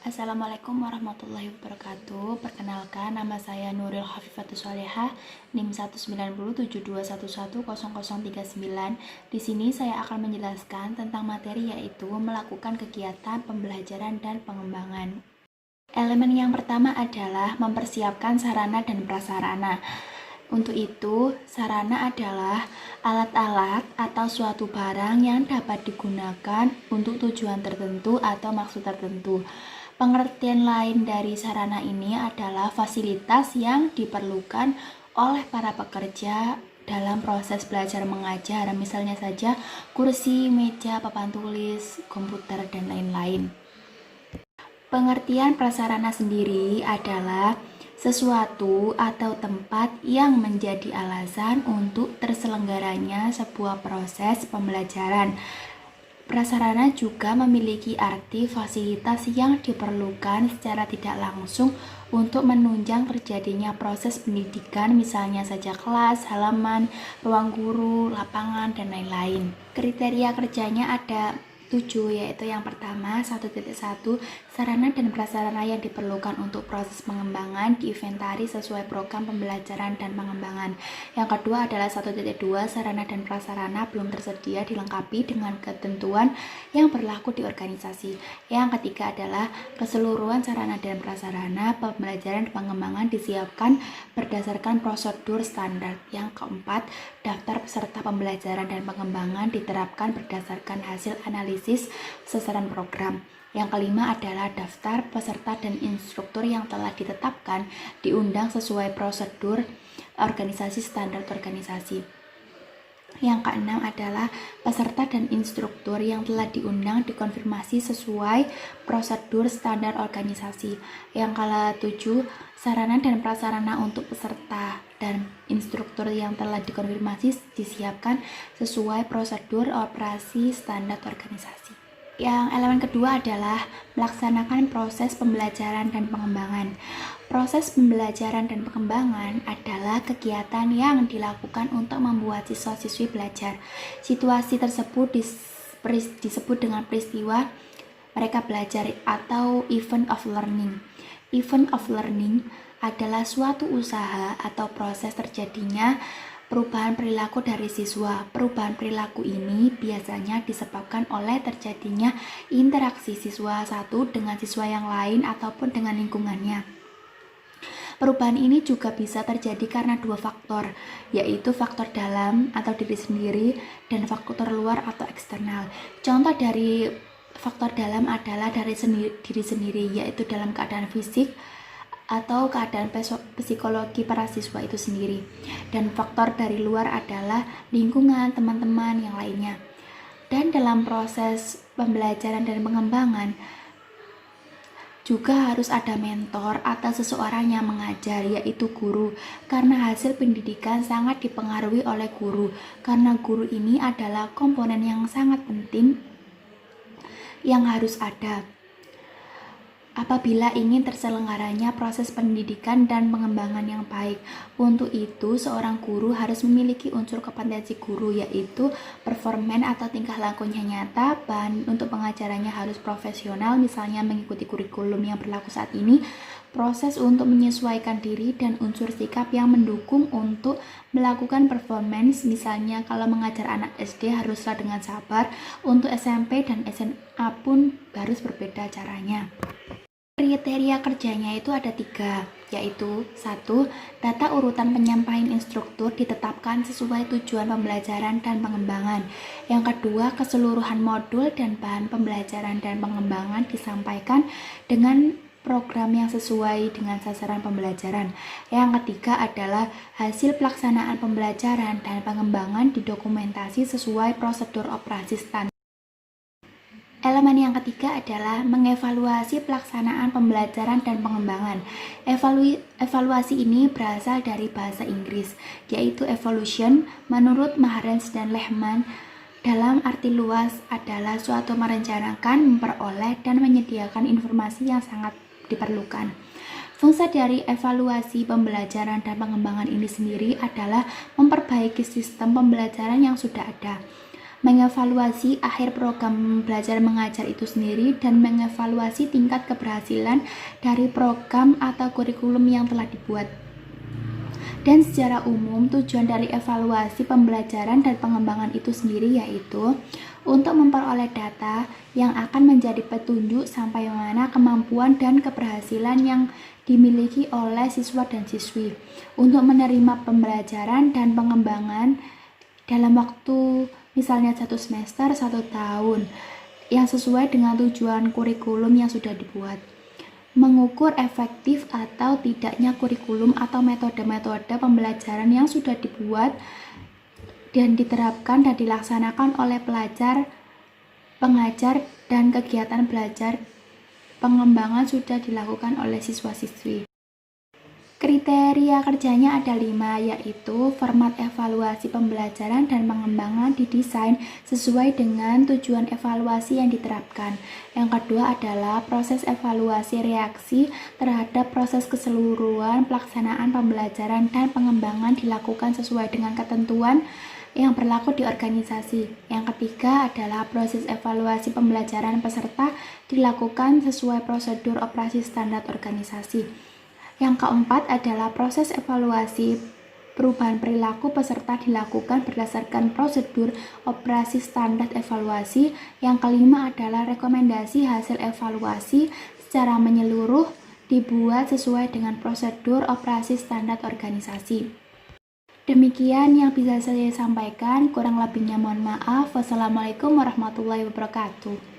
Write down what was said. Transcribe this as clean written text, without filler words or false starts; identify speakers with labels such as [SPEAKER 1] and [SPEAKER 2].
[SPEAKER 1] Assalamualaikum warahmatullahi wabarakatuh. Perkenalkan, nama saya Nuril Hafifatus Sholehah, NIM 19072110039. Di sini saya akan menjelaskan tentang materi yaitu melakukan kegiatan pembelajaran dan pengembangan. Elemen yang pertama adalah mempersiapkan sarana dan prasarana. Untuk itu, sarana adalah alat-alat atau suatu barang yang dapat digunakan untuk tujuan tertentu atau maksud tertentu. Pengertian lain dari sarana ini adalah fasilitas yang diperlukan oleh para pekerja dalam proses belajar mengajar, misalnya saja kursi, meja, papan tulis, komputer, dan lain-lain. Pengertian prasarana sendiri adalah sesuatu atau tempat yang menjadi alasan untuk terselenggaranya sebuah proses pembelajaran. Prasarana juga memiliki arti fasilitas yang diperlukan secara tidak langsung untuk menunjang terjadinya proses pendidikan, misalnya saja kelas, halaman, ruang guru, lapangan, dan lain-lain. Kriteria kerjanya ada 7, yaitu yang pertama 1.1 sarana dan prasarana yang diperlukan untuk proses pengembangan diinventari sesuai program pembelajaran dan pengembangan. Yang kedua adalah 1.2 sarana dan prasarana belum tersedia dilengkapi dengan ketentuan yang berlaku di organisasi. Yang ketiga adalah keseluruhan sarana dan prasarana pembelajaran dan pengembangan disiapkan berdasarkan prosedur standar. Yang keempat, daftar peserta pembelajaran dan pengembangan diterapkan berdasarkan hasil analisis sasaran program. Yang kelima adalah daftar peserta dan instruktur yang telah ditetapkan diundang sesuai prosedur organisasi standar organisasi. Yang keenam adalah peserta dan instruktur yang telah diundang dikonfirmasi sesuai prosedur standar organisasi. Yang ke-7, sarana dan prasarana untuk peserta dan instruktur yang telah dikonfirmasi disiapkan sesuai prosedur operasi standar organisasi. Yang elemen kedua adalah melaksanakan proses pembelajaran dan pengembangan. Proses pembelajaran dan pengembangan adalah kegiatan yang dilakukan untuk membuat siswa-siswi belajar. Situasi tersebut disebut dengan peristiwa mereka belajar atau event of learning. Event of learning adalah suatu usaha atau proses terjadinya perubahan perilaku dari siswa. Perubahan perilaku ini biasanya disebabkan oleh terjadinya interaksi siswa satu dengan siswa yang lain ataupun dengan lingkungannya. Perubahan ini juga bisa terjadi karena 2 faktor, yaitu faktor dalam atau diri sendiri dan faktor luar atau eksternal. Contoh dari faktor dalam adalah dari diri sendiri, yaitu dalam keadaan fisik atau keadaan psikologi para siswa itu sendiri. Dan faktor dari luar adalah lingkungan, teman-teman, yang lainnya. Dan dalam proses pembelajaran dan pengembangan juga harus ada mentor atau seseorang yang mengajar, yaitu guru, karena hasil pendidikan sangat dipengaruhi oleh guru, karena guru ini adalah komponen yang sangat penting yang harus ada apabila ingin terselenggaranya proses pendidikan dan pengembangan yang baik. Untuk itu, seorang guru harus memiliki unsur kompetensi guru, yaitu performan atau tingkah lakunya nyata. Bahan untuk pengajarannya harus profesional, misalnya mengikuti kurikulum yang berlaku saat ini. Proses untuk menyesuaikan diri dan unsur sikap yang mendukung untuk melakukan performance, misalnya kalau mengajar anak SD haruslah dengan sabar, untuk SMP dan SMA pun harus berbeda caranya. Kriteria kerjanya itu ada 3, yaitu 1. Data urutan penyampaian instruktur ditetapkan sesuai tujuan pembelajaran dan pengembangan. Yang kedua, keseluruhan modul dan bahan pembelajaran dan pengembangan disampaikan dengan program yang sesuai dengan sasaran pembelajaran. Yang ketiga adalah hasil pelaksanaan pembelajaran dan pengembangan didokumentasi sesuai prosedur operasi standar. Elemen yang ketiga adalah mengevaluasi pelaksanaan pembelajaran dan pengembangan. Evaluasi ini berasal dari bahasa Inggris, yaitu evolution. Menurut Mahrens dan Lehman, dalam arti luas adalah suatu merencanakan, memperoleh, dan menyediakan informasi yang sangat diperlukan. Fungsi dari evaluasi pembelajaran dan pengembangan ini sendiri adalah memperbaiki sistem pembelajaran yang sudah ada, mengevaluasi akhir program belajar mengajar itu sendiri, dan mengevaluasi tingkat keberhasilan dari program atau kurikulum yang telah dibuat. Dan secara umum, tujuan dari evaluasi pembelajaran dan pengembangan itu sendiri yaitu untuk memperoleh data yang akan menjadi petunjuk sampai mana kemampuan dan keberhasilan yang dimiliki oleh siswa dan siswi untuk menerima pembelajaran dan pengembangan dalam waktu misalnya 1 semester, 1 tahun, yang sesuai dengan tujuan kurikulum yang sudah dibuat. Mengukur efektif atau tidaknya kurikulum atau metode-metode pembelajaran yang sudah dibuat dan diterapkan dan dilaksanakan oleh pelajar, pengajar, dan kegiatan belajar pengembangan sudah dilakukan oleh siswa-siswi. Kriteria kerjanya ada 5, yaitu format evaluasi pembelajaran dan pengembangan didesain sesuai dengan tujuan evaluasi yang diterapkan. Yang kedua adalah proses evaluasi reaksi terhadap proses keseluruhan pelaksanaan pembelajaran dan pengembangan dilakukan sesuai dengan ketentuan yang berlaku di organisasi. Yang ketiga adalah proses evaluasi pembelajaran peserta dilakukan sesuai prosedur operasi standar organisasi. Yang keempat adalah proses evaluasi perubahan perilaku peserta dilakukan berdasarkan prosedur operasi standar evaluasi. Yang kelima adalah rekomendasi hasil evaluasi secara menyeluruh dibuat sesuai dengan prosedur operasi standar organisasi. Demikian yang bisa saya sampaikan, kurang lebihnya mohon maaf. Wassalamualaikum warahmatullahi wabarakatuh.